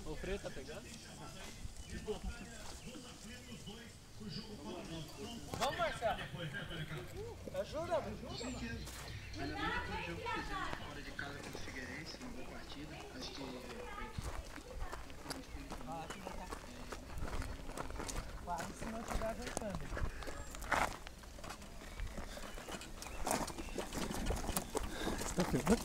O freio tá pegando? Vamos, Marcelo. Ajuda, ajuda. Ainda bem que foi o jogo que fizemos fora de casa contra o Figueirense, uma boa partida. Acho que foi. Aqui vai estar. Quase se não estiver avançando. Você tá filmando?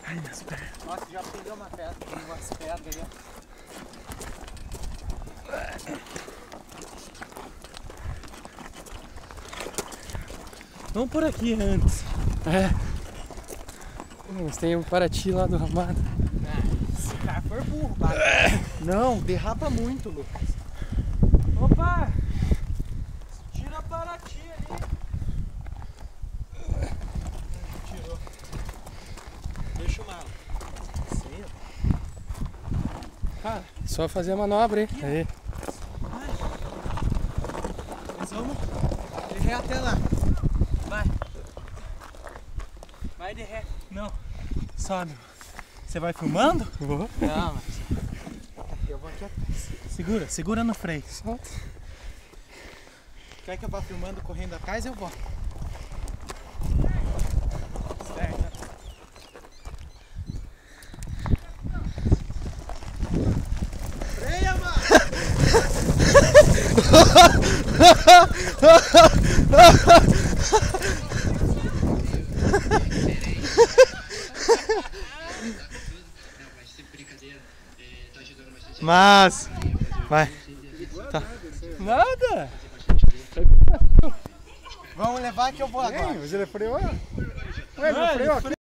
Ai, minhas pernas. Nossa, já pegou uma pedra, umas pedras aí, ó. Vamos por aqui antes. É. Mas tem um Paraty lá do Ramado. Se o cara for burro, bate. Não, derrapa muito, Lucas. Opa! Tira a Paraty ali. Tirou. Deixa o mal. Ah, só fazer a manobra, hein? Aí. Mas vamos de ré até lá. Vai. Vai de ré. Não. Sobe. Você vai filmando? Vou. Não, mas eu vou aqui atrás. Segura, segura no freio. Solta. Quer que eu vá filmando correndo atrás? Eu vou. Certo. Freia, mano! Mas. Vai. Tá. Nada. Vamos levar que eu vou agora. Mas ele freou. Ué, Ele freou aqui.